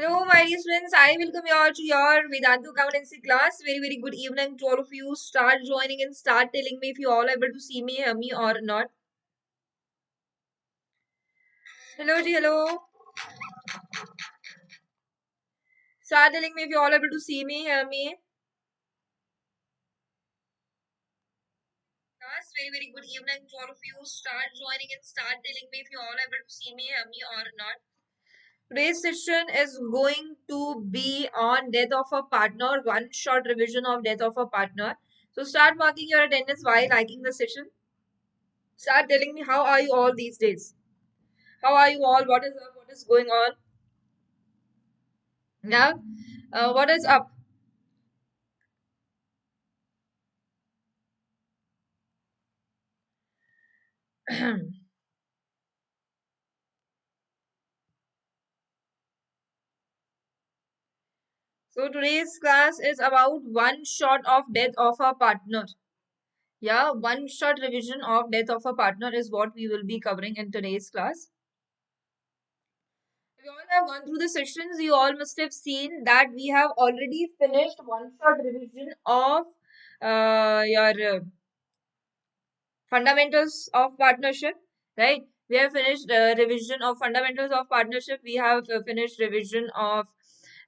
Hello, my dear students. I welcome you all to your Vedantu Accountancy class. Very good evening to all of you. Start joining and start telling me if you all are able to see me, hear me, or not. Hello, ji, hello. Start telling me if you all are able to see me, hear me. Class, very good evening to all of you. Start joining and start telling me if you all are able to see me, hear me, or not. Today's session is going to be on death of a partner, one short revision of death of a partner. So start marking your attendance while liking the session. Start telling me how are you all these days? How are you all? What is up? What is going on? Yeah. What is up? So today's class is about one shot of death of a partner. Yeah, one shot revision of death of a partner is what we will be covering in today's class. If you all have gone through the sessions, you all must have seen that we have already finished one shot revision of your fundamentals of partnership, right? We have finished revision of fundamentals of partnership. We have finished revision of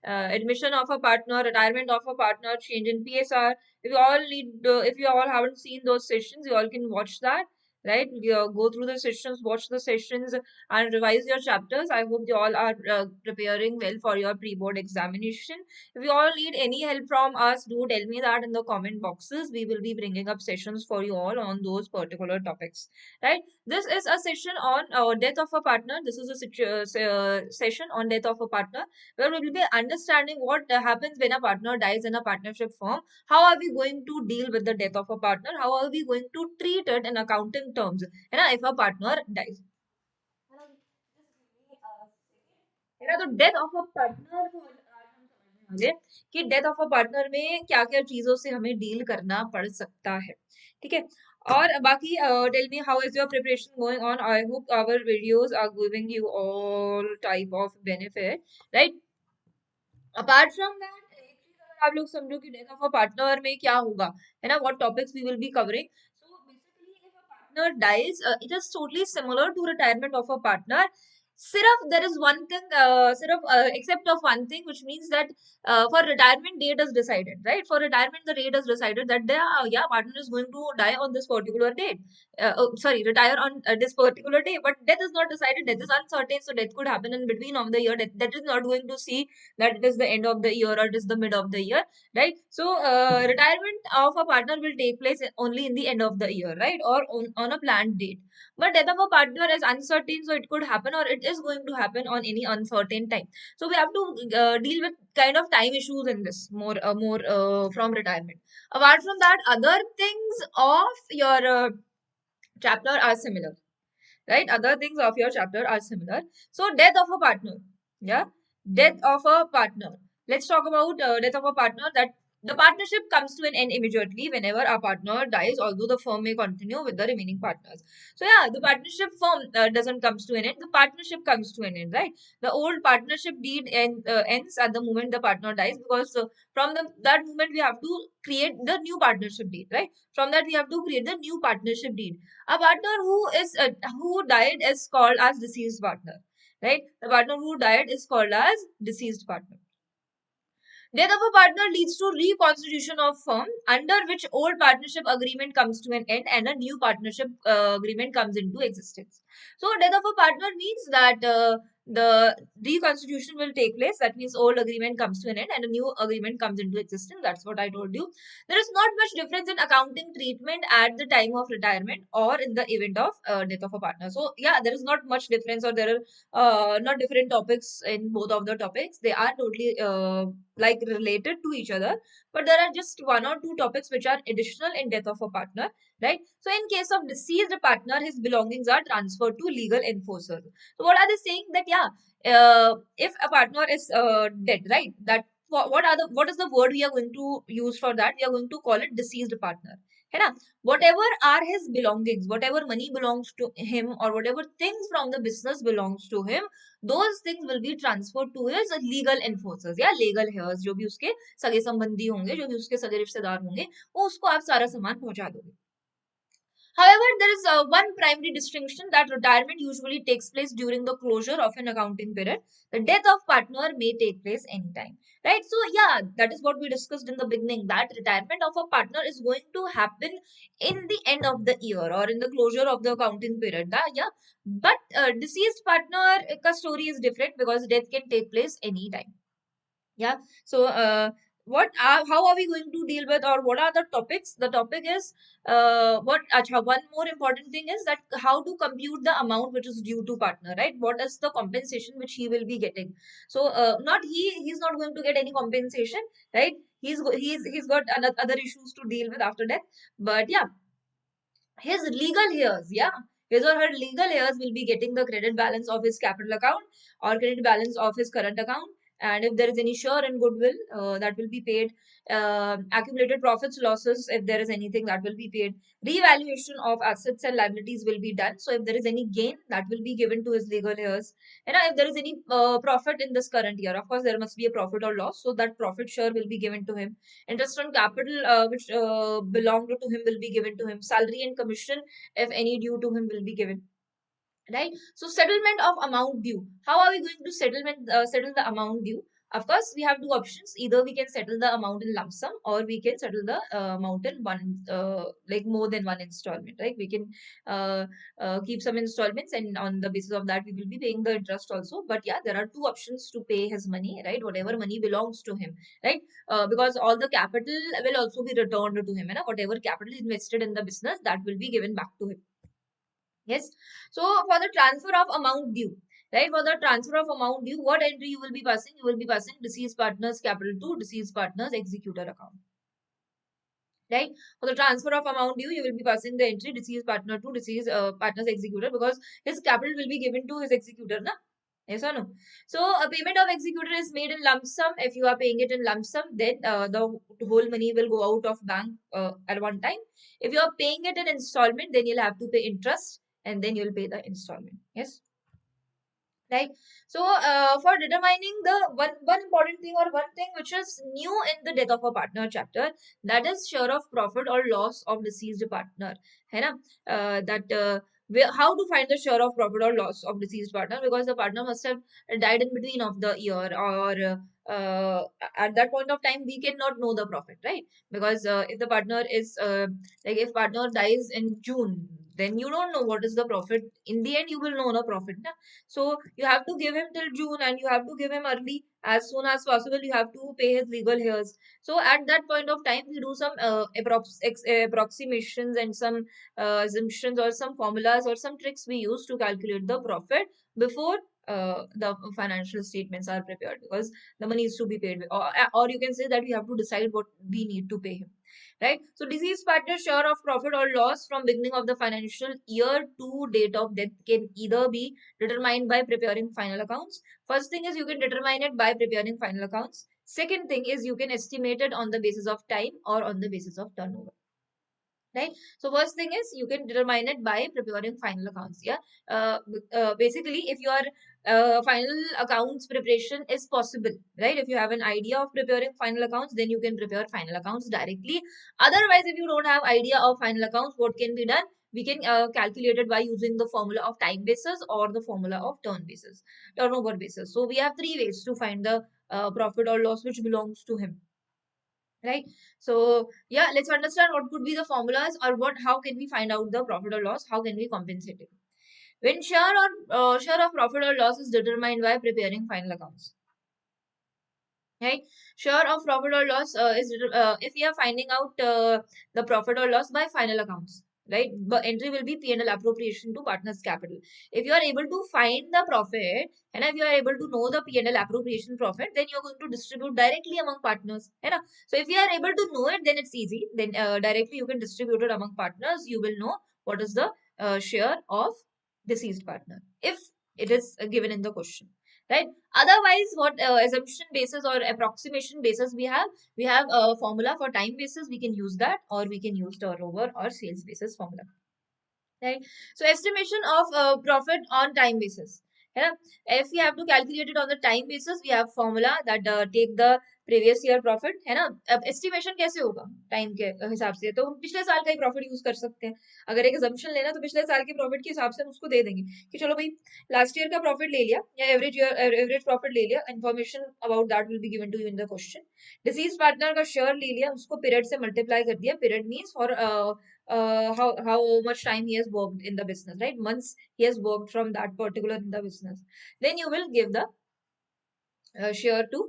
admission of a partner, retirement of a partner, change in PSR. If you all haven't seen those sessions, you all can watch that, right? Go through the sessions, watch the sessions, and revise your chapters. I hope you all are preparing well for your pre-board examination. If you all need any help from us, do tell me that in the comment boxes. We will be bringing up sessions for you all on those particular topics, right? This is a session on death of a partner. This is a session on death of a partner where we will be understanding what happens when a partner dies in a partnership firm. How are we going to deal with the death of a partner? How are we going to treat it in accounting terms? If a partner dies. तो death of a partner को आज हम समझने वाले कि death of a partner में क्या क्या चीजों से हमें डील करना पड़ सकता है, ठीक है। और बाकी tell me how is your preparation going on. I hope our videos are giving you all type of benefit, right. Apart from that एक चीज अगर आप लोग समझो कि डेथ ऑफ अ पार्टनर में क्या होगा, है ना, what topics we will be covering. So basically if a partner dies it is totally similar to retirement of a partner. सिर्फ there is one thing, सिर्फ except of one thing, which means that for retirement date is decided, right? For retirement the date is decided that the yeah, partner is going to die on this particular date, sorry, retire on this particular day, but death is not decided. Death is uncertain, so death could happen in between of the year. That is not going to see that it is the end of the year or it is the mid of the year, right? So retirement of a partner will take place only in the end of the year, right, or on a planned date. But death of a partner is uncertain, so it could happen or it is going to happen on any uncertain time. So we have to deal with kind of time issues in this more from retirement. Apart from that, other things of your chapter are similar, right? Other things of your chapter are similar. So death of a partner, yeah, death of a partner. Let's talk about death of a partner. That the partnership comes to an end immediately whenever a partner dies, although the firm may continue with the remaining partners. So yeah, the partnership firm doesn't comes to an end. The partnership comes to an end, right? The old partnership deed ends at the moment the partner dies, because from that moment we have to create the new partnership deed, right? From that we have to create the new partnership deed. A partner who died is called as deceased partner, right? The partner who died is called as deceased partner. Death of a partner leads to reconstitution of firm, under which old partnership agreement comes to an end and a new partnership agreement comes into existence. So death of a partner means that the reconstitution will take place. That means old agreement comes to an end and a new agreement comes into existence. That's what I told you. There is not much difference in accounting treatment at the time of retirement or in the event of death of a partner. So yeah, there is not much difference, or there are not different topics in both of the topics. They are totally like related to each other, but there are just one or two topics which are additional in death of a partner, right? So in case of deceased partner, his belongings are transferred to legal enforcers. So what are they saying? That yeah, if a partner is dead, right, that what is the word we are going to use for that? We are going to call it deceased partner. है ना. Whatever are his belongings, whatever money belongs to him or whatever things from the business belongs to him, those things will be transferred to his legal enforcers या legal heirs, जो भी उसके सगे संबंधी होंगे, जो भी उसके सगे रिश्तेदार होंगे, वो उसको आप सारा सामान पहुंचा दोगे. However, there is one primary distinction that retirement usually takes place during the closure of an accounting period. The death of partner may take place anytime, right? So yeah, that is what we discussed in the beginning, that retirement of a partner is going to happen in the end of the year or in the closure of the accounting period. Yeah, but deceased partner story is different because death can take place anytime. Yeah. So how are we going to deal with, or what are the topics? The topic is one more important thing is that how to compute the amount which is due to partner, right? What is the compensation which he will be getting? So not he's not going to get any compensation, right? He's got other issues to deal with after death. But yeah, his legal heirs, yeah, his or her legal heirs will be getting the credit balance of his capital account or credit balance of his current account. And if there is any share and goodwill, that will be paid. Accumulated profits, losses, if there is anything, that will be paid. Revaluation of assets and liabilities will be done. So if there is any gain, that will be given to his legal heirs. And if there is any profit in this current year, of course, there must be a profit or loss. So that profit share will be given to him. Interest on capital which belonged to him will be given to him. Salary and commission, if any due to him, will be given. Right. So settlement of amount due. How are we going to settle the amount due? Of course, we have two options. Either we can settle the amount in lump sum, or we can settle the amount in one, like more than one installment. Right? We can keep some installments, and on the basis of that, we will be paying the interest also. But yeah, there are two options to pay his money. Right? Whatever money belongs to him. Right? Because all the capital will also be returned to him. And whatever capital invested in the business, that will be given back to him. Yes. So for the transfer of amount due, right? For the transfer of amount due, what entry you will be passing? You will be passing deceased partners capital to deceased partners executor account. Right? For the transfer of amount due, you will be passing the entry deceased partner to deceased partners executor, because his capital will be given to his executor, na? Yes or no? So a payment of executor is made in lump sum. If you are paying it in lump sum, then the whole money will go out of bank at one time. If you are paying it in installment, then you'll have to pay interest and then you'll pay the installment. Yes. Right. So for determining the one important thing, or one thing which is new in the death of a partner chapter, that is share of profit or loss of deceased partner. है ना? How to find the share of profit or loss of deceased partner, because the partner must have died in between of the year, or at that point of time we cannot know the profit, right? Because if the partner is like if partner dies in June, then you don't know what is the profit. In the end, you will know the profit. Na? So you have to give him till June, and you have to give him early, as soon as possible. You have to pay his legal heirs. So at that point of time, we do some approximations and some assumptions or some formulas or some tricks we use to calculate the profit before the financial statements are prepared, because the money is to be paid, or you can say that we have to decide what we need to pay him. Right. So deceased partner share of profit or loss from beginning of the financial year to date of death can either be determined by preparing final accounts. First thing is you can determine it by preparing final accounts. Second thing is you can estimate it on the basis of time or on the basis of turnover. Right. So first thing is you can determine it by preparing final accounts. Yeah. Basically, if your final accounts preparation is possible, right? If you have an idea of preparing final accounts, then you can prepare final accounts directly. Otherwise, if you don't have idea of final accounts, what can be done? We can calculate it by using the formula of time basis or the formula of turnover basis. So we have three ways to find the profit or loss which belongs to him. Right. So yeah, let's understand what could be the formulas, or how can we find out the profit or loss? How can we compensate it? When share of profit or loss is determined by preparing final accounts. Right. Share of profit or loss is if we are finding out the profit or loss by final accounts. Right. The entry will be P&L appropriation to partners capital. If you are able to find the profit, and if you are able to know the P&L appropriation profit, then you are going to distribute directly among partners. Right? So if you are able to know it, then it's easy. Then directly you can distribute it among partners. You will know what is the share of deceased partner if it is given in the question. right? Otherwise, what assumption basis or approximation basis we have a formula for time basis. We can use that, or we can use turnover or sales basis formula, right? So estimation of profit on time basis. है ना? If we have to calculate it on the time basis, we have formula that take the previous year profit, है ना? अब estimation कैसे होगा time के हिसाब से? तो हम पिछले साल का ही profit use कर सकते हैं. अगर एक assumption लेना तो पिछले साल के profit के हिसाब से हम उसको दे देंगे कि चलो भाई last year का profit ले लिया या average profit ले लिया. Information about that will be given to you in the question. Deceased partner का share ले लिया, उसको period से multiply कर दिया. Period means for how much time he has worked in the business, right? Months he has worked from that particular in the business. Then you will give the share to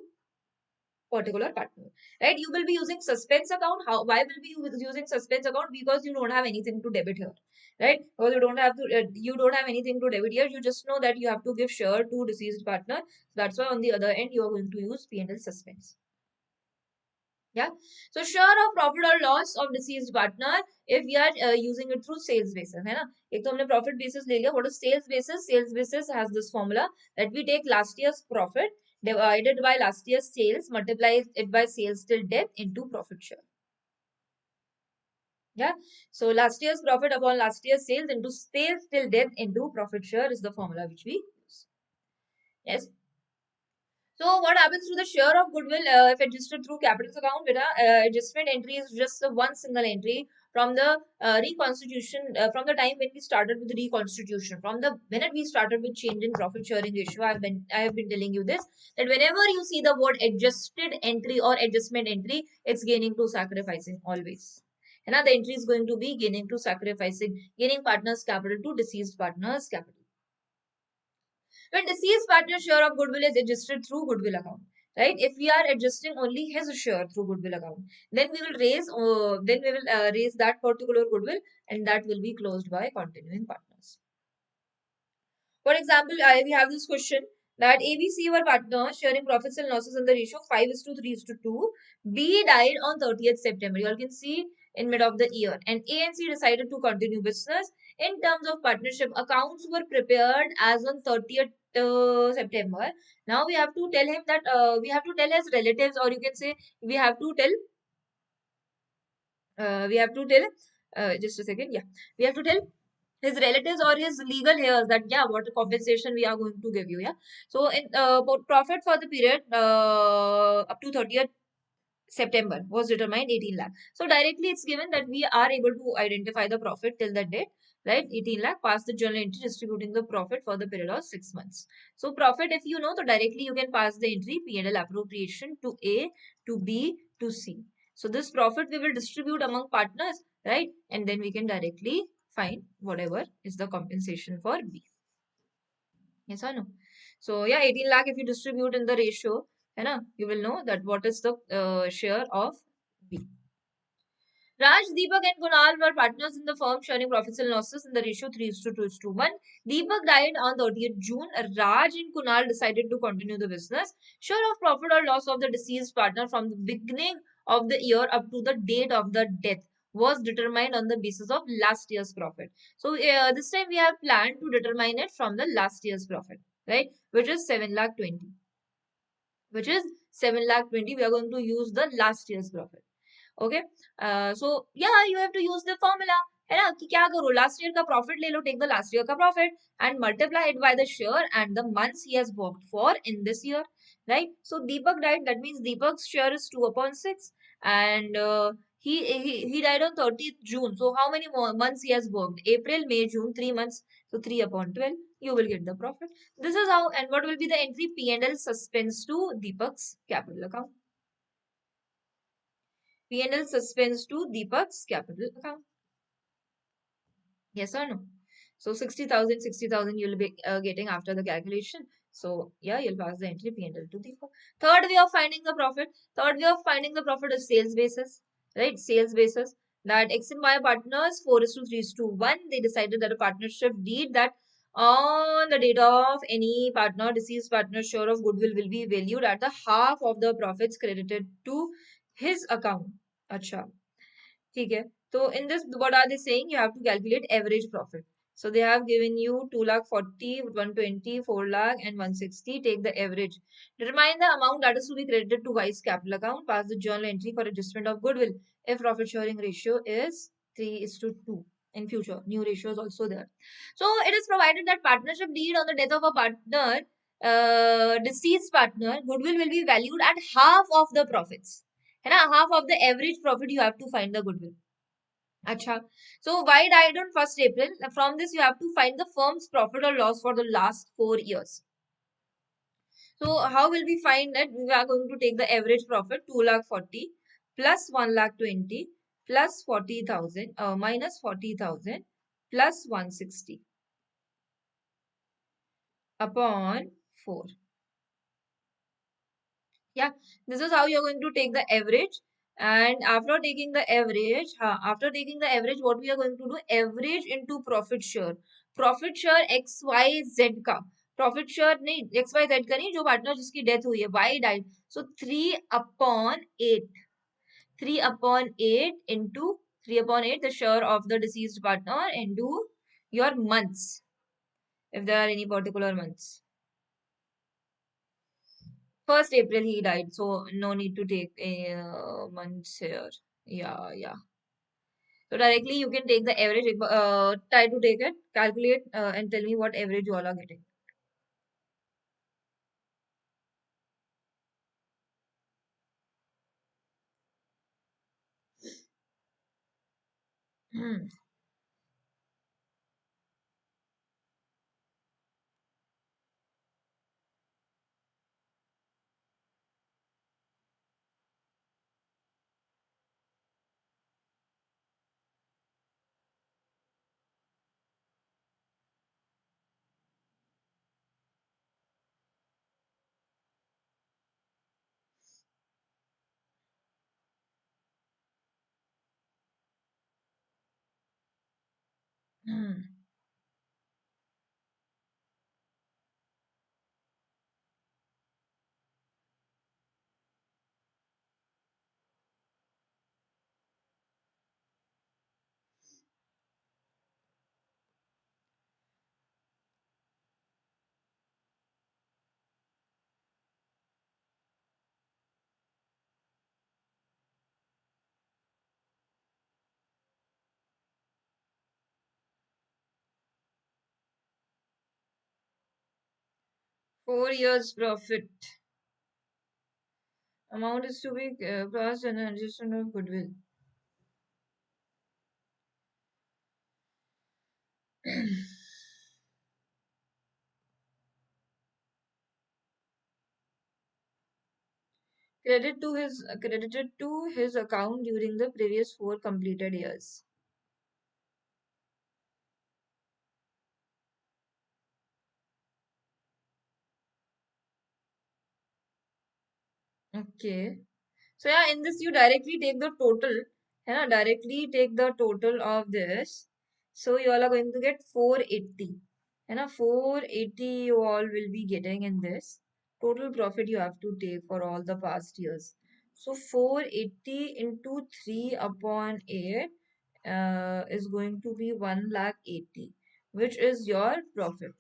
particular partner, right? You will be using suspense account. How? Why will be using suspense account? Because you don't have anything to debit here, right? Because you don't have anything to debit here. You just know that you have to give share to deceased partner. That's why on the other end you are going to use P&L suspense. Yeah. So share of profit or loss of deceased partner if we are using it through sales basis, है ना? एक तो हमने profit basis ले लिया. What is sales basis? Sales basis has this formula that we take last year's profit divided by last year's sales, multiply it by sales till death into profit share. Yeah. So last year's profit upon last year's sales into sales till death into profit share is the formula which we use. Yes. So what happens to the share of goodwill if adjusted through capital account? Beta, adjustment entry is just the one single entry from the reconstitution, from the time when we started with the reconstitution. From the minute we started with change in profit sharing ratio, I have been telling you this, that whenever you see the word adjusted entry or adjustment entry, it's gaining to sacrificing always. And now the entry is going to be gaining to sacrificing, gaining partners capital to deceased partners capital. When deceased partner share of goodwill is adjusted through goodwill account, right? If we are adjusting only his share through goodwill account, then we will raise that particular goodwill, and that will be closed by continuing partners. For example, we have this question that ABC were partners sharing profits and losses in the ratio 5:3:2. B died on 30th September. You all can see in mid of the year, and A and C decided to continue business. In terms of partnership, accounts were prepared as on 30th September. Now we have to tell him that we have to tell his relatives, or you can say we have to tell just a second. Yeah, we have to tell his relatives or his legal heirs that yeah, what compensation we are going to give you. Yeah. So in profit for the period up to 30th September was determined 18 lakh. So directly it's given that we are able to identify the profit till that date, right? 18 lakh, pass the journal entry distributing the profit for the period of 6 months. So profit, if you know, so directly you can pass the entry P&L appropriation to A, to B, to C. So this profit we will distribute among partners, right? And then we can directly find whatever is the compensation for B. Yes or no? So yeah, 18 lakh if you distribute in the ratio, you will know that what is the share of B. Raj, Deepak and Kunal were partners in the firm sharing profits and losses in the ratio 3:2:1. Deepak died on 30th June. Raj and Kunal decided to continue the business. Share of profit or loss of the deceased partner from the beginning of the year up to the date of the death was determined on the basis of last year's profit. So this time we have planned to determine it from the last year's profit, right? Which is 7,20,000. Which is 7,20,000. We are going to use the last year's profit. Okay. So yeah, you have to use the formula. है ना कि क्या करो last year का profit ले लो take the last year का profit and multiply it by the share and the months he has worked for in this year right so Deepak died that means दीपक's share is 2/6 and he died on 30th June. So how many months he has worked? April, May, June, 3 months. So 3/12 you will get the profit. This is how, and what will be the entry? P&L suspense to Deepak's capital account. P&L suspense to Deepak's capital account. Yes or no? So 60,000, 60,000 you'll be getting after the calculation. So yeah, you'll pass the entry P&L to Deepak. Third way of finding the profit. Third way of finding the profit is sales basis. Right? Sales basis. That X and Y partners 4:3:1. They decided that a partnership deed that on the date of any partner, deceased partner share of goodwill will be valued at the half of the profits credited to his account. अच्छा ठीक है तो in this what are they saying? You have to calculate average profit. So they have given you 2 lakh 40, 120, 4 lakh and 160. Take the average. Determine the amount that is to be credited to Wise capital account. Pass the journal entry for adjustment of goodwill. If profit sharing ratio is 3:2 in future. New ratio is also there. So it is provided that partnership deed on the death of a partner, deceased partner, goodwill will be valued at half of the profits. Half of the average profit you have to find the goodwill. Acha. So why died on 1st April? From this, you have to find the firm's profit or loss for the last 4 years. So how will we find that? We are going to take the average profit 2 lakh 40 plus 1 lakh 20 plus 40,000 minus 40,000 plus 160 upon 4. Yeah, this is how you're going to take the average. And after taking the average, what we are going to do? Average into profit share. Profit share XYZ का. Profit share नहीं, XYZ का नहीं, जो partner जिसकी death हुई है, Y died. So 3/8. 3/8 into 3/8, the share of the deceased partner into your months, if there are any particular months. 1st April he died, so no need to take months here. Yeah. So directly you can take the average. Try to take it, calculate, and tell me what average you all are getting. Hmm. 4 years profit. Amount is to be passed and adjustment of goodwill. Credited to his account during the previous 4 completed years. Okay. So yeah, in this you directly take the total. Directly take the total of this. So you all are going to get 480. 480 you all will be getting in this. Total profit you have to take for all the past years. So 480 into 3/8 is going to be 1,80,000, which is your profit,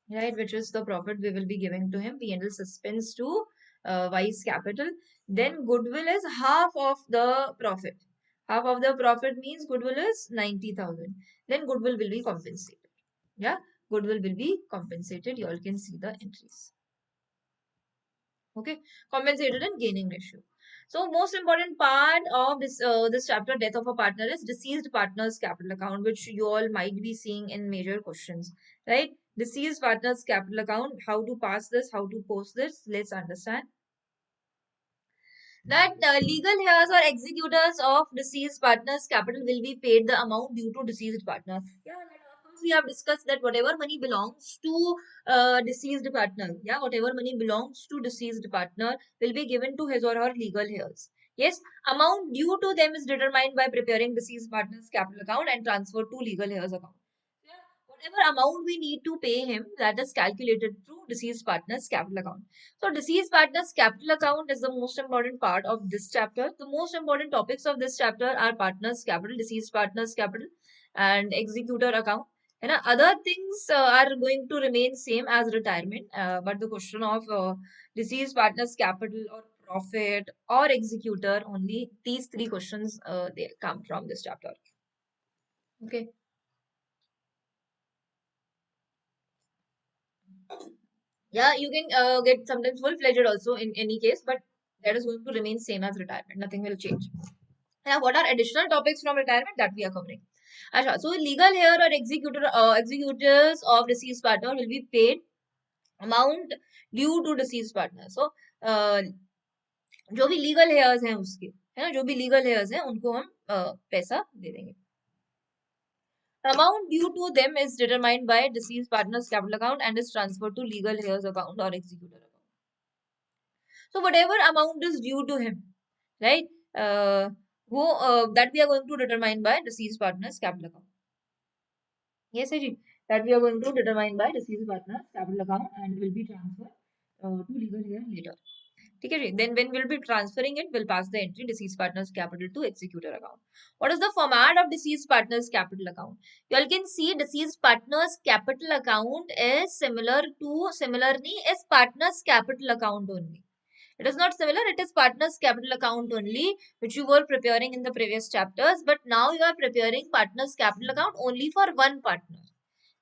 right? Which is the profit we will be giving to him. P&L suspense to Wise Capital. Then goodwill is half of the profit. Half of the profit means goodwill is 90,000. Then goodwill will be compensated. Yeah, goodwill will be compensated. You all can see the entries. Okay, compensated and gaining ratio. So most important part of this chapter, death of a partner, is deceased partner's capital account, which you all might be seeing in major questions, right? Deceased partner's capital account. How to pass this? How to post this? Let's understand that legal heirs or executors of deceased partner's capital will be paid the amount due to deceased partner. Yeah, like of course we have discussed that whatever money belongs to deceased partner, whatever money belongs to deceased partner will be given to his or her legal heirs. Yes, amount due to them is determined by preparing deceased partner's capital account and transferred to legal heirs account. Yeah, whatever amount we need to pay him, that is calculated through deceased partner's capital account. So deceased partner's capital account is the most important part of this chapter. The most important topics of this chapter are partner's capital, deceased partner's capital, and executor account. है ना. Other things are going to remain same as retirement, but the question of deceased partner's capital or profit or executor, only these three questions they come from this chapter. Okay. Yeah, you can get sometimes full-fledged also in any case, but that is going to remain same as retirement. Nothing will change. Now, what are additional topics from retirement that we are covering? Asha, so legal heir or executors of deceased partner will be paid amount due to deceased partner. So, uh, जो भी legal hairs हैं उसके, है ना, जो भी legal hairs हैं उनको हम पैसा दे देंगे. Amount due to them is determined by deceased partner's capital account and is transferred to legal heirs account or executor account. So whatever amount is due to him, right? That we are going to determine by deceased partner's capital account. Yes, Ajit. That we are going to determine by deceased partner's capital account and will be transferred to legal heir later. Okay, then when we'll be transferring it, we'll pass the entry deceased partner's capital to executor account. What is the format of deceased partner's capital account? You all can see deceased partner's capital account is similarly is partner's capital account only. It is not similar, it is partner's capital account only, which you were preparing in the previous chapters, but now you are preparing partner's capital account only for one partner,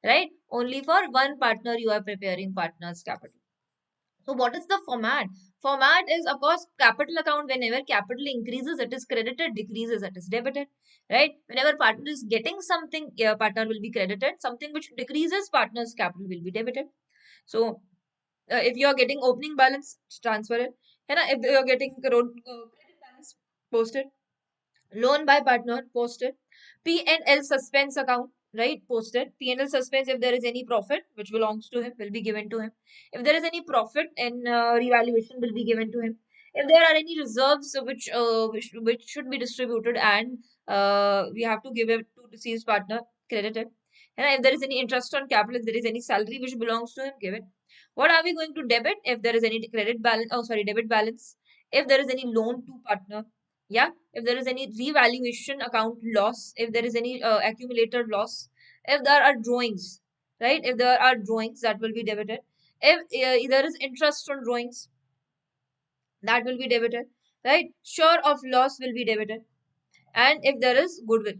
right? Only for one partner you are preparing partner's capital. So what is the format? Format is of course capital account. Whenever capital increases, it is credited, decreases, it is debited, right? Whenever partner is getting something, partner will be credited. Something which decreases, partner's capital will be debited. So if you are getting opening balance, transfer it. And if you are getting credit balance, post it. Loan by partner, posted. P&L suspense account, right? Posted. P&L suspense, if there is any profit which belongs to him, will be given to him. If there is any profit in revaluation, will be given to him. If there are any reserves which should be distributed and we have to give it to deceased partner, credited. And if there is any interest on capital, if there is any salary which belongs to him, give it. What are we going to debit? If there is any credit balance, oh sorry, debit balance. If there is any loan to partner, yeah, if there is any revaluation account loss, if there is any accumulated loss, if there are drawings, right? If there are drawings, that will be debited. If there is interest on drawings, that will be debited, right? Sure of loss will be debited. And if there is goodwill,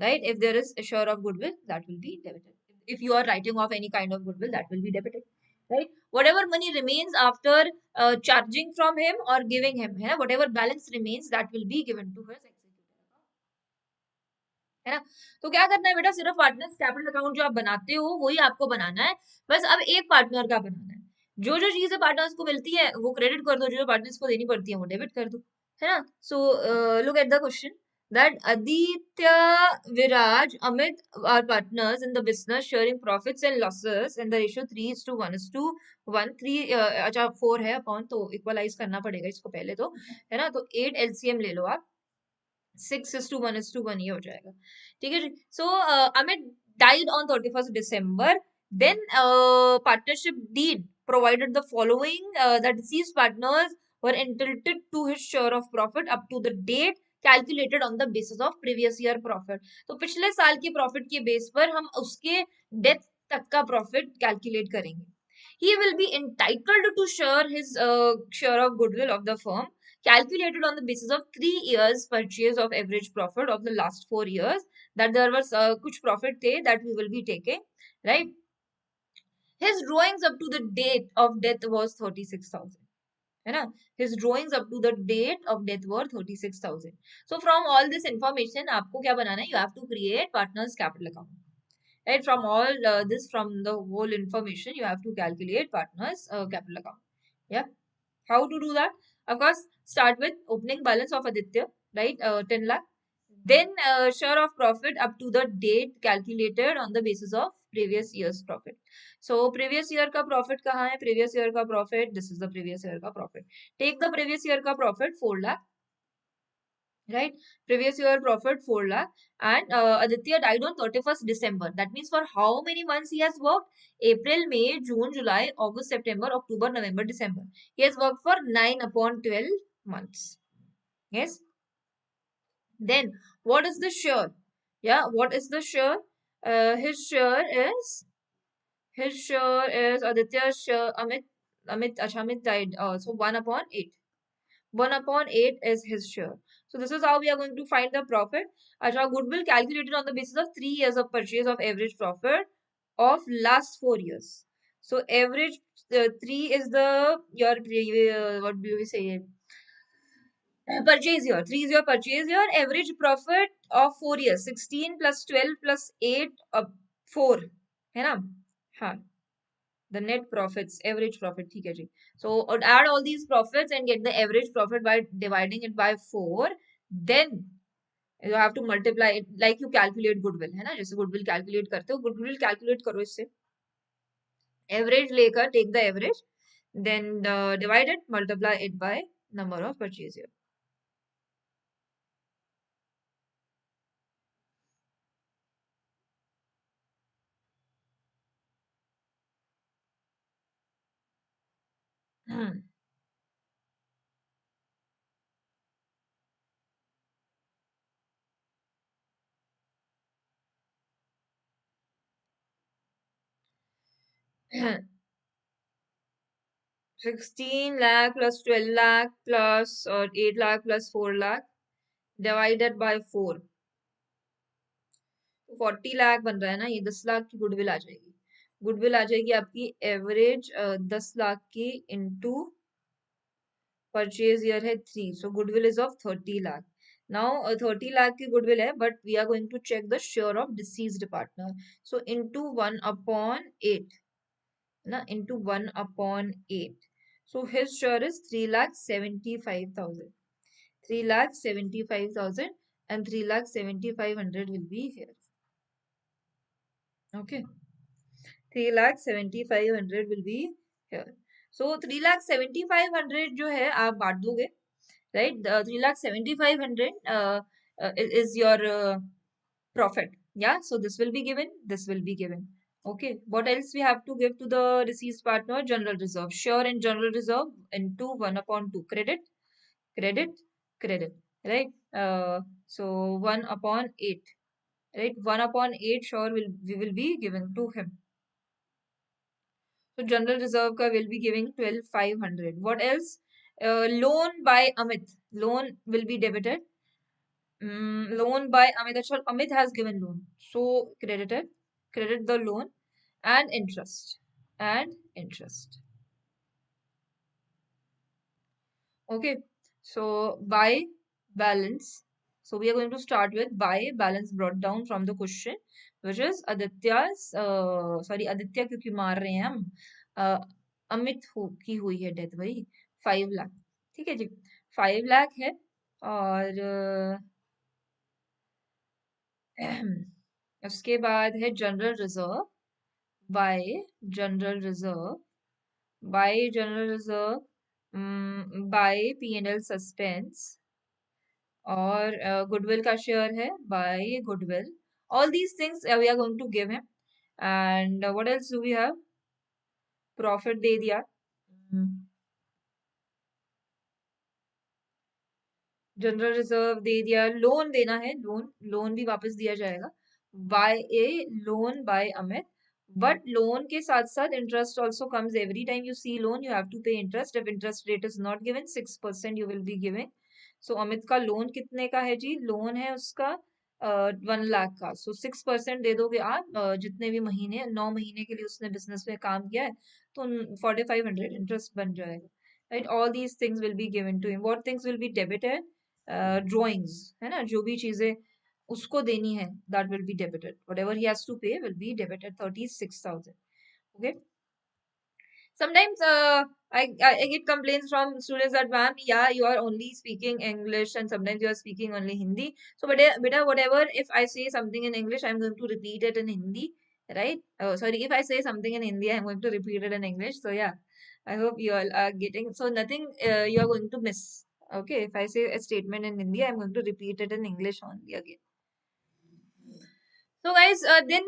right? If there is a share of goodwill, that will be debited. If you are writing off any kind of goodwill, that will be debited, right? Whatever money remains after charging from him or giving him, है ना? Whatever balance remains, that will be given to his executor account. है ना. तो क्या करना है बेटा, सिर्फ पार्टनर्स कैपिटल अकाउंट जो आप बनाते हो वही आपको बनाना है. बस अब एक पार्टनर का बनाना है. जो जो चीजें पार्टनर्स को मिलती है वो क्रेडिट कर दो, जो जो पार्टनर्स को देनी पड़ती है वो डेबिट कर दो, है ना. So look at the question that Aditya, Viraj, Amit are partners in the business sharing profits and losses and the ratio 3 is to 1 is to 1 3 अच्छा 4 है अपॉन, तो इक्वलाइज करना पड़ेगा इसको पहले तो, है ना. तो 8 एलसीएम ले लो आप, 6:1:1 ये हो जाएगा. ठीक है जी. सो Amit died on 31st December. Then partnership deed provided the following: the deceased partners were entitled to his share of profit up to the date calculated on the basis of previous year profit. तो पिछले साल के profit के base पर हम उसके death तक का प्रॉफिट कैलकुलेट करेंगे. He will be entitled to share his share of goodwill of the firm calculated on the basis of 3 years purchase of average profit of the last 4 years, that there was kuch profit the that we will be taking, right? His drawings up to the date of death was 36,000, है ना. His drawings up to the date of death were 36,000. So from all this information आपको क्या बनाना है, you have to create partners capital account, right? From all this, from the whole information you have to calculate partners capital account. Yeah. How to do that? Of course, start with opening balance of Aditya, right? 10 lakh. Then share of profit up to the date calculated on the basis of previous year's profit. So previous year का profit कहाँ है? Previous year का profit, this is the previous year का profit. Take the previous year का profit 4 lakh. Right? Previous year profit 4 lakh and Aditya died on 31st December. That means for how many months he has worked? April, May, June, July, August, September, October, November, December. He has worked for 9/12 months. Yes. Then what is the share? Yeah, what is the share? His share is Aditya's share. Amit died. So 1/8. 1/8 is his share. So this is how we are going to find the profit. Acha, goodwill calculated on the basis of 3 years of purchase of average profit of last 4 years. So average 3 is the your what do we say? Purchase year. 3 is your purchase year. Average profit of 4 years. 16 plus 12 plus 8 4 है ना? हाँ. The net profits, average profit, ठीक है जी. So add all these profits and get the average profit by dividing it by 4. Then you have to multiply it like you calculate goodwill, है ना? जैसे goodwill calculate करते हो, goodwill calculate करो इससे. Average लेकर take the average, then divide it, multiply it by number of purchase year. Hmm. 16 lakh plus 12 lakh plus 8 lakh plus 4 lakh divided by 4. 40 lakh बन रहा है ना, ये 10 लाख की गुडविल आ जाएगी. गुडविल आ जाएगी आपकी एवरेज 10 लाख की इंटू परचेज ईयर है 3. So goodwill is of 30 lakh. Now 30 lakh की गुडविल है, but we are going to check the share of deceased partner. So into 1/8 ना, into 1/8. So his share is 3,75,000. 3,75,000 and 3,75,100 will be here. Okay. 3,75,100 will be here. So 3,75,100 जो है आप बांट दोगे, right? 3,75,100 is your profit. Yeah. So this will be given. This will be given. Okay. What else we have to give to the deceased partner? General reserve. Share and general reserve into 1/2. Credit, credit, credit. Right. So 1/8. Right. 1/8 sure we will be given to him. So general reserve ka will be giving 12,500. What else? Loan by Amit. Loan will be debited. Loan by Amit. Actually, Amit has given loan. So credited. Credit the loan and interest. And interest. Okay. So by balance. So we are going to start with by balance brought down from the question, which is Aditya's. Sorry, Aditya क्योंकि मार रहे हैं हम. अमित की हुई है death भाई 5 लाख. ठीक है जी, 5 लाख है. और उसके बाद है general reserve. By general reserve. By general reserve. By P&L suspense. और गुडविल का शेयर है by goodwill. All these things we are going to give him. And what else do we have? Profit दे दिया. General reserve दे दिया. Loan देना है, loan भी वापस दिया जाएगा by a loan by Amit. But loan के साथ साथ interest also comes. Every time you see loan you have to pay interest. If interest rate is not given 6% you will be giving. So Amit का loan कितने का है जी? Loan है उसका 1 लाख का. सो 6% दे दोगे आप. जितने भी महीने 9 महीने के लिए उसने बिजनेस में काम किया है तो 4,500 इंटरेस्ट बन जाएगा. Right. All these things will be given to him. What things will be debited? Drawings है ना, जो भी चीजें उसको देनी है that will be debited. Whatever he has to pay will be debited. 36,000. Okay. Sometimes I get complaints from students that ma'am, yeah, you are only speaking English and sometimes you are speaking only Hindi. So beta whatever, if I say something in English, I'm going to repeat it in Hindi, right? Oh, sorry, if I say something in Hindi, I'm going to repeat it in English. So yeah, I hope you all are getting. So nothing you are going to miss. Okay, if I say a statement in Hindi, I'm going to repeat it in English only again. So guys, then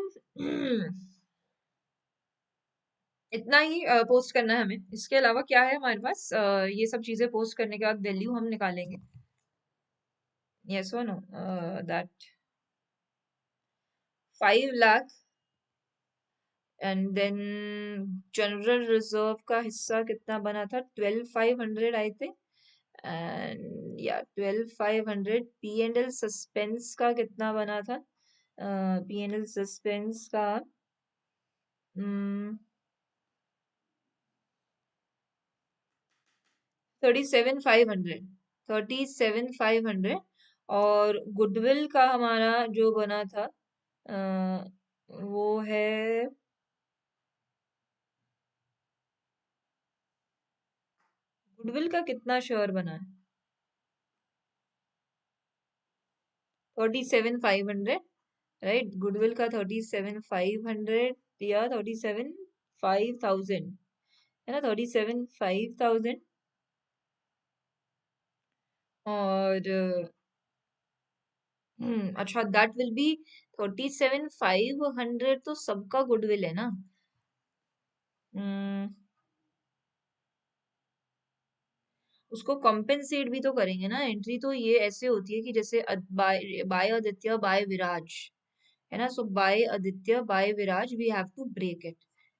इतना ही post करना है हमें. इसके अलावा क्या है हमारे पास? ये सब चीजें पोस्ट करने के बाद वैल्यू हम निकालेंगे. यस और no that 5 lakh, and then general reserve का हिस्सा कितना बना था, 12,500 आई थिंक, एंड या 12,500। पी एंड एल सस्पेंस का कितना बना था, पी एंड एल सस्पेंस का 37,500, 37,500। और गुडविल का हमारा जो बना था वो है, गुडविल का कितना शेयर बना है, 37,500, राइट। गुडविल का 37,500 या 37,500 है ना, 37,500। और अच्छा, दैट विल बी 37,500 तो सबका गुडविल है ना। हम्म, उसको कॉम्पेंसेट भी तो करेंगे ना। एंट्री तो ये ऐसे होती है कि जैसे by by Aditya by Viraj, है ना। So by Aditya by Viraj we have to break it,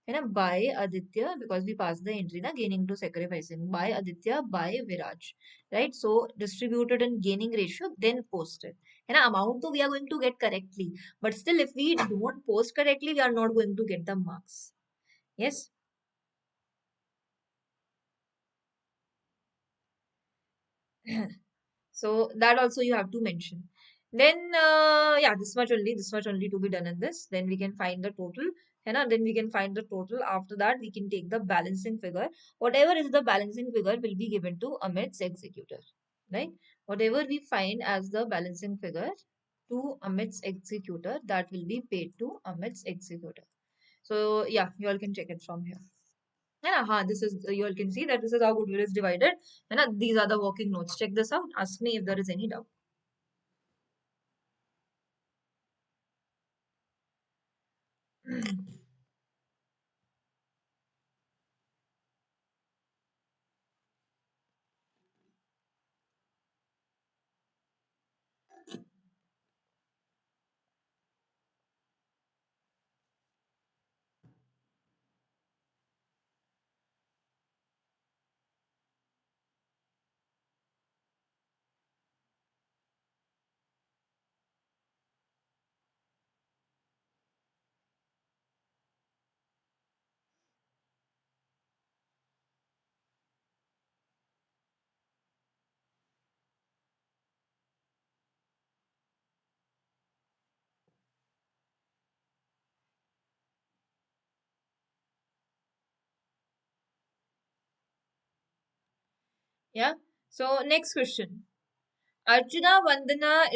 है ना। By Aditya because we pass the entry ना, gaining to sacrificing, by Aditya by Viraj, right. So distributed in gaining ratio then posted, है ना। अमाउंट तो we are going to get correctly, but still if we don't post correctly we are not going to get the marks. Yes. So that also you have to mention. Then yeah, this much only to be done in this. Then we can find the total, है ना. Then we can find the total. After that, we can take the balancing figure. Whatever is the balancing figure will be given to Amit's executor, right? Whatever we find as the balancing figure to Amit's executor, that will be paid to Amit's executor. So yeah, you all can check it from here. है ना. हाँ, this is, you all can see that this is how goodwill is divided, है ना. These are the working notes. Check this out. Ask me if there is any doubt. Yeah. So next question. Archana, Vandana,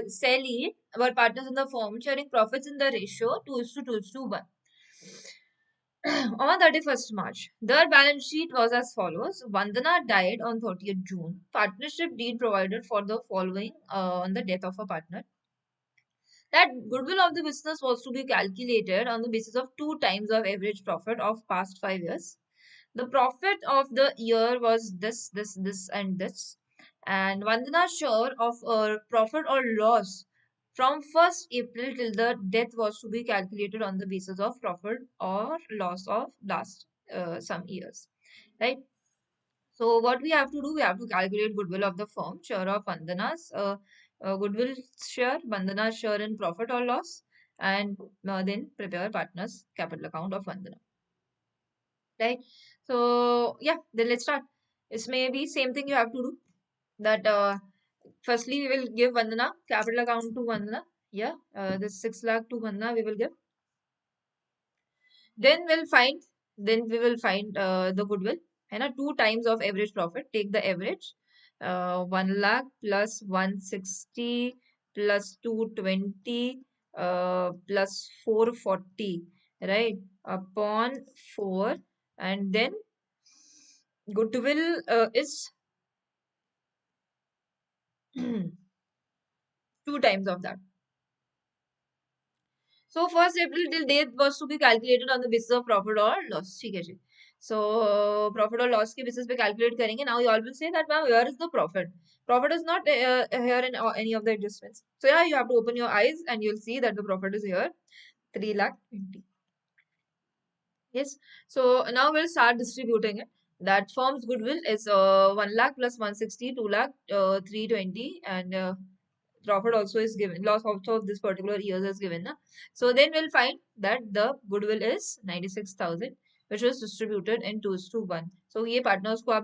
Sally were partners in the firm, sharing profits in the ratio 2:2:1. On 31st March, their balance sheet was as follows. Vandana died on 30th June. Partnership deed provided for the following on the death of a partner. That goodwill of the business was to be calculated on the basis of 2 times of average profit of past 5 years. The profit of the year was this, and this. And Vandana's share of profit or loss from 1st April till the death was to be calculated on the basis of profit or loss of last some years, right? So what we have to do, we have to calculate goodwill of the firm, share of Vandana's goodwill share, Vandana's share in profit or loss, and then prepare partner's capital account of Vandana. Right? So yeah, then let's start. This may be same thing you have to do. That firstly we will give Vandana capital account to Vandana. Yeah, this 6 lakh to Vandana we will give. Then we'll find, then we will find the goodwill. And 2 times of average profit. Take the average. 1 lakh plus 160 plus 220 plus 440, right? Upon 4, and then goodwill is 2 times of that. So 1st April till date was to be calculated on the basis of profit or loss. ठीक है जी. So profit or loss के basis पे calculate करेंगे. Now you all will say that ma'am, where is the profit? Profit is not here in any of the adjustments. So yeah, you have to open your eyes and you'll see that the profit is here, 3 lakh 20. Yes. So now we'll start distributing it. That firm's goodwill is 1 lakh plus 160, 2 lakh 320, and profit also is given. Loss also of this particular years is given. Na? So then we'll find that the goodwill is 96,000, which was distributed in 2:1. So ये partner को आप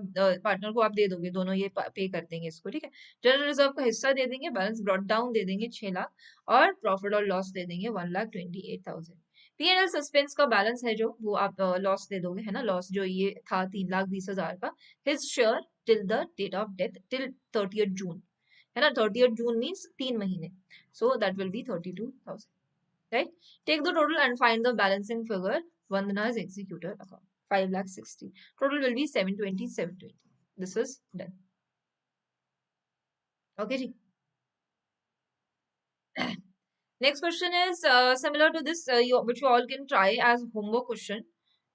दे दोगे, दोनों ये पे कर देंगे इसको, ठीक है. जनरल रिजर्व का हिस्सा दे देंगे, बैलेंस ब्रॉट डाउन दे देंगे 6 लाख, और प्रॉफिट और लॉस दे देंगे 1,28,000. P&L सस्पेंस का बैलेंस है जो, वो आप लॉस दे दोगे, है ना. लॉस जो ये था 3,20,000 का, his share till the date of death, till 30th June, है ना. 30th June मीन्स 3 महीने. So that will be 32,000. Right? Take the total and find the balancing figure. Vandana's executor account, 5,60,000. Total will be 720, 720. This is done. Okay, ji. Next question is similar to this, which you all can try as homework question,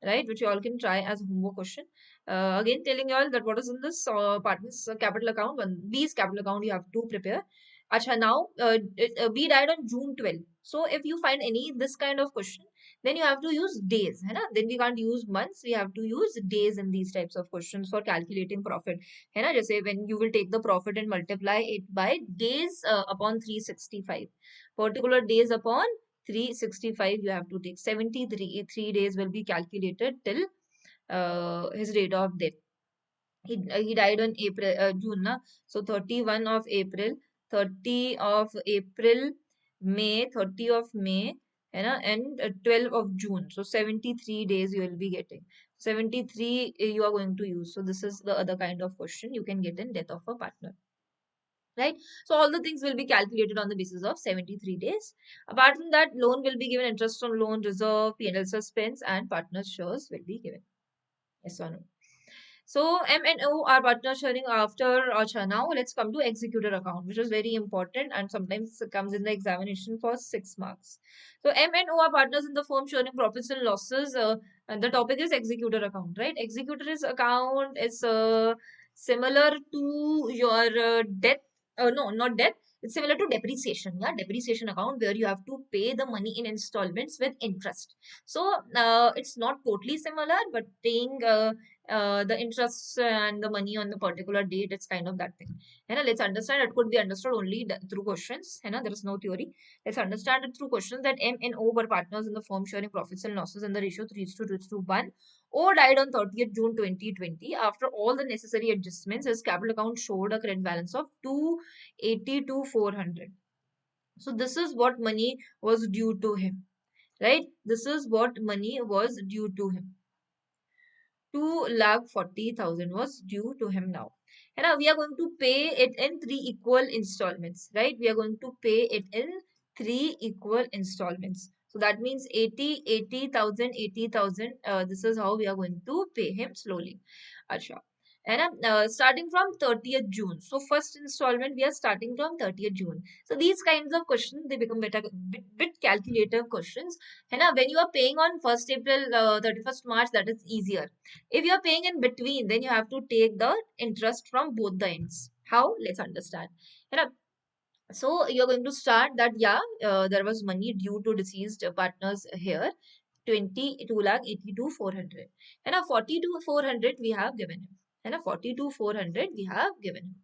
right? Which you all can try as homework question. Again, telling you all that what is in this partner's capital account. B's capital account you have to prepare. Acha, now B died on June 12. So if you find any this kind of question, then you have to use days, है ना. Then we can't use months. We have to use days in these types of questions for calculating profit, है ना. जैसे when you will take the profit and multiply it by days upon 365. Particular days upon 365, you have to take 73 3 days will be calculated till his date of death. He died on June, na. So 31 of April, 30 of April, May, 30 of May, and 12 of June. So 73 days you will be getting. 73 you are going to use. So this is the other kind of question you can get in death of a partner. Right? So all the things will be calculated on the basis of 73 days. Apart from that, loan will be given, interest on loan, reserve, P&L suspense, and partner shares will be given. Yes or no? So M and O are partner sharing after Acha. Now let's come to executor account, which is very important and sometimes comes in the examination for 6 marks. So M and O are partners in the firm sharing profits and losses. And the topic is executor account, right? Executor's account is similar to your debt. No, not debt. It's similar to depreciation. Yeah, depreciation account where you have to pay the money in installments with interest. So it's not totally similar, but paying the interest and the money on the particular date, it's kind of that thing. Let's understand. It could be understood only through questions. There is no theory. Let's understand it through questions. That M and O were partners in the firm sharing profits and losses in the ratio 3:1. O died on 30th June 2020. After all the necessary adjustments, his capital account showed a credit balance of 282,400. So this is what money was due to him, right? This is what money was due to him. 2,40,000 was due to him now. And now we are going to pay it in 3 equal installments, right? We are going to pay it in 3 equal installments. So that means 80, 80,000, 80,000. This is how we are going to pay him slowly. Acha. And starting from 30th June. So first installment we are starting from 30th June. So these kinds of questions, they become bit calculative questions. And when you are paying on 1st April, 31st March, that is easier. If you are paying in between, then you have to take the interest from both the ends. How? Let's understand. So you're going to start that, there was money due to deceased partners here. 22,82,400. And a 42,400 we have given him. And a 42,400 we have given him.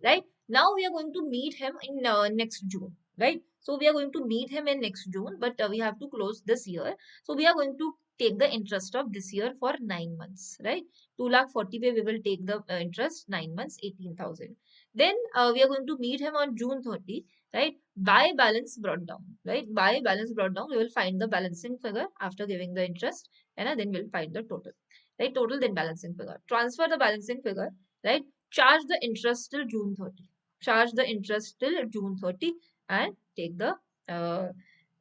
Right? Now we are going to meet him in next June. Right? So we are going to meet him in next June, but we have to close this year. So we are going to take the interest of this year for 9 months. Right? 2,40,000 we will take the interest, 9 months, 18,000. Then we are going to meet him on June 30. Right? By balance brought down, right? By balance brought down, we will find the balancing figure after giving the interest, and then we'll find the total, right? Total, then balancing figure. Transfer the balancing figure, right? Charge the interest till June 30. Charge the interest till June 30 and take the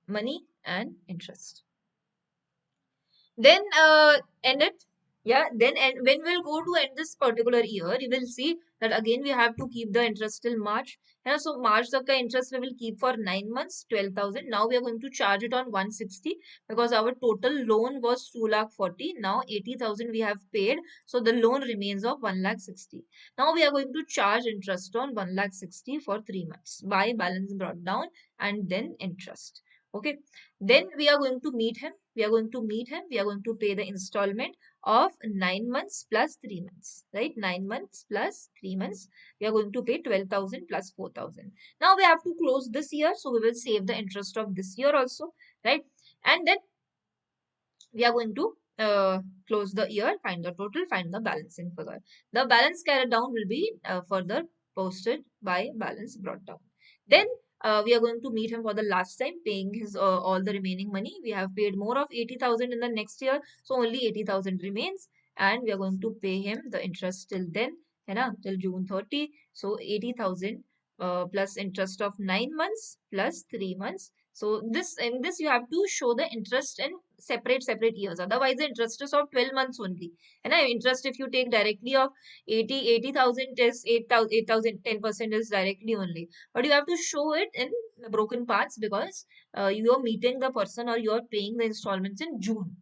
money and interest. Then end it. Yeah, then and when we'll go to end this particular year, you will see that again we have to keep the interest till March. Yeah, so March tak ka interest we will keep for 9 months, 12,000. Now we are going to charge it on 160 because our total loan was 2 lakh 40. Now 80,000 we have paid, so the loan remains of 1 lakh 60. Now we are going to charge interest on 1 lakh 60 for 3 months by balance brought down and then interest. Okay, then we are going to meet him. We are going to meet him. We are going to pay the installment of 9 months plus 3 months, right? 9 months plus 3 months. We are going to pay 12,000 plus 4,000. Now we have to close this year, so we will save the interest of this year also, right? And then we are going to close the year, find the total, find the balancing figure. The balance carried down will be further posted by balance brought down. Then we are going to meet him for the last time, paying his all the remaining money. We have paid more of 80,000 in the next year, so only 80,000 remains, and we are going to pay him the interest till then, है ना, till June 30. So 80,000 plus interest of 9 months plus 3 months. So this in this you have to show the interest in separate years. Otherwise, the interest is of 12 months only. And interest if you take directly of 80,000 is 8,000 10% is directly only. But you have to show it in broken parts because you are meeting the person or you are paying the installments in June,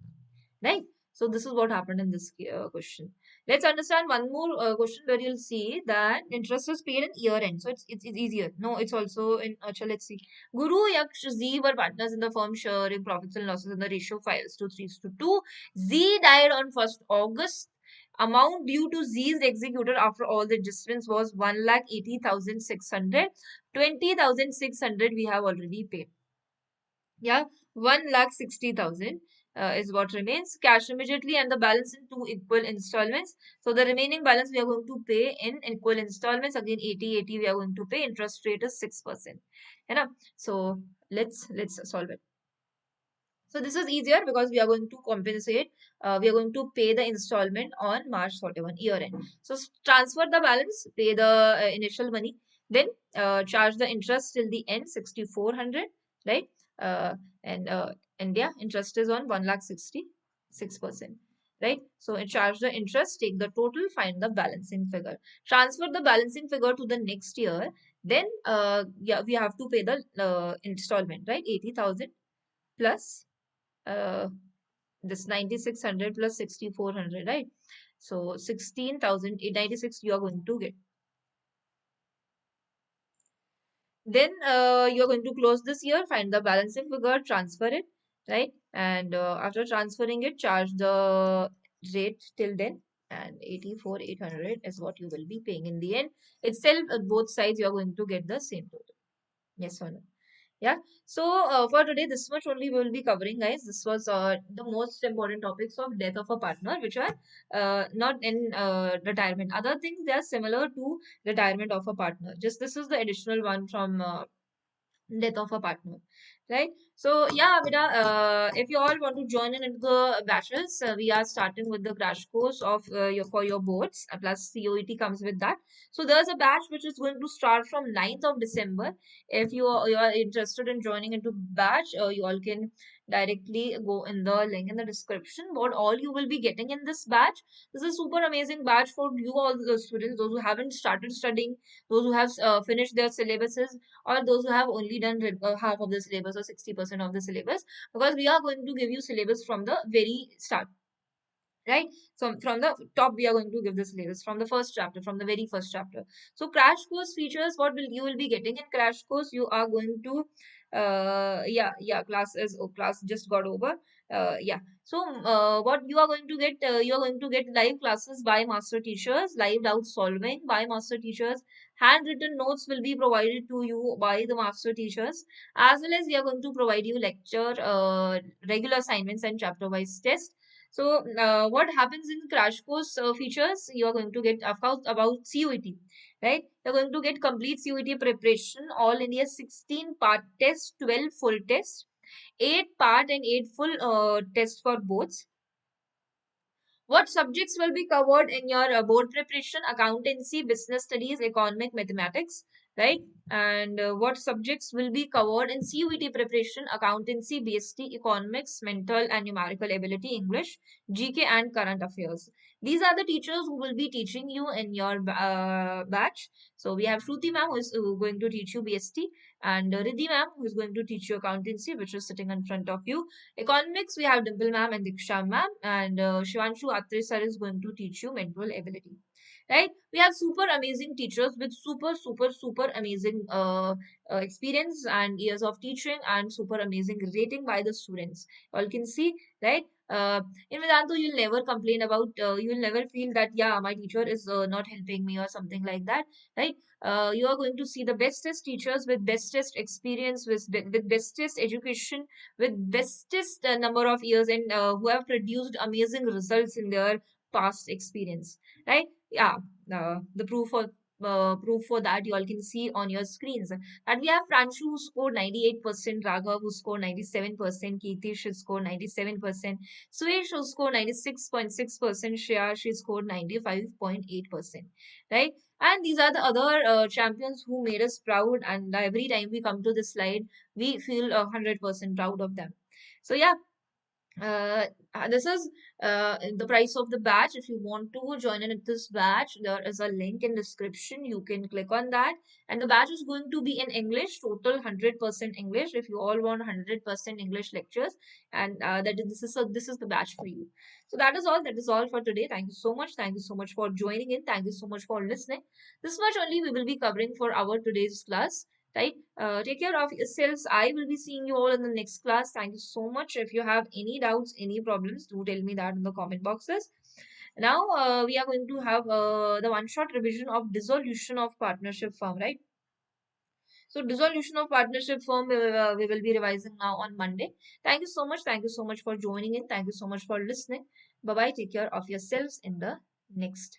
right? So this is what happened in this question. Let's understand one more question where you'll see that interest is paid in year end. So it's easier. No, it's also in, let's see. Guru, Yaksh, Z were partners in the firm sharing profits and losses in the ratio 5:3:2. Z died on 1st August. Amount due to Z's executor after all the adjustments was 1,80,600. 20,600 we have already paid. Yeah, 1,60,000 is what remains. Cash immediately and the balance in two equal installments. So the remaining balance we are going to pay in equal installments. Again, 80 we are going to pay. Interest rate is 6%. You know? So let's solve it. So this is easier because we are going to compensate. We are going to pay the installment on March 41 year end. So transfer the balance, pay the initial money, then charge the interest till the end 6,400, right? Uh, and yeah, interest is on 1,66,000, right? So charge the interest, take the total, find the balancing figure. Transfer the balancing figure to the next year. Then yeah, we have to pay the installment, right? 80,000 plus uh, this 9,600 plus 6,400, right? So 16,896 you are going to get. Then you are going to close this year, find the balancing figure, transfer it, right? And after transferring it, charge the rate till then. And 84,800 is what you will be paying in the end. Itself, both sides you are going to get the same total. Yes or no? Yeah. So for today, this much only we will be covering, guys. This was the most important topics of death of a partner, which are not in retirement. Other things they are similar to retirement of a partner. Just this is the additional one from death of a partner, right? So yeah, Vida, if you all want to join in into the batches, we are starting with the crash course of your for your boards, plus COET comes with that. So there's a batch which is going to start from 9th of December. If you are interested in joining into batch, you all can directly go in the link in the description. What all you will be getting in this batch, this is super amazing batch for you all the students, those who haven't started studying, those who have finished their syllabuses, or those who have only done half of the syllabus or 60% of the syllabus, because we are going to give you syllabus from the very start, right? So from the top we are going to give the syllabus from the first chapter, from the very first chapter. So crash course features, what will you will be getting in crash course, you are going to class just got over. Yeah, so what you are going to get, you are going to get live classes by master teachers, live doubt solving by master teachers, handwritten notes will be provided to you by the master teachers, as well as we are going to provide you lecture, regular assignments and chapter wise tests. So, what happens in crash course features? You are going to get about COET, right? You're going to get complete COET preparation, all India 16 part test, 12 full test, 8 part and 8 full test for boards. What subjects will be covered in your board preparation? Accountancy, business studies, economic, mathematics, right? And what subjects will be covered in CUET preparation: accountancy, BST, economics, mental and numerical ability, English, GK, and current affairs. These are the teachers who will be teaching you in your batch. So we have Shruti ma'am, who is going to teach you BST, and Ridhi ma'am, who is going to teach you accountancy, which is sitting in front of you. Economics, we have Dimple ma'am and Diksha ma'am, and Shivanshu Atre sir is going to teach you mental ability, right? We have super amazing teachers with super amazing experience and years of teaching, and super amazing rating by the students. All can see, right? In Vedantu, you'll never complain about, you'll never feel that, yeah, my teacher is not helping me or something like that, right? You are going to see the bestest teachers with bestest experience, with bestest education, with bestest number of years, and who have produced amazing results in their past experience, right? Yeah, the proof for that you all can see on your screens. And we have Pranshu, who scored 98%, Raghav, who scored 97%, Keetish, who scored 97%, Suresh, who scored 96.6%, Shreya, she scored 95.8%, right? And these are the other champions who made us proud, and every time we come to this slide, we feel 100% proud of them. So yeah, uh, this is the price of the batch. If you want to join in this batch, there is a link in description. You can click on that, and the batch is going to be in English, total 100% English. If you all want 100% English lectures, and this is the batch for you. So that is all. That is all for today. Thank you so much. Thank you so much for joining in. Thank you so much for listening. This much only we will be covering for our today's class, right? Take care of yourselves. I will be seeing you all in the next class. Thank you so much. If you have any doubts, any problems, do tell me that in the comment boxes. Now, we are going to have the one-shot revision of dissolution of partnership firm, right? So, dissolution of partnership firm, we will be revising now on Monday. Thank you so much. Thank you so much for joining in. Thank you so much for listening. Bye bye. Take care of yourselves in the next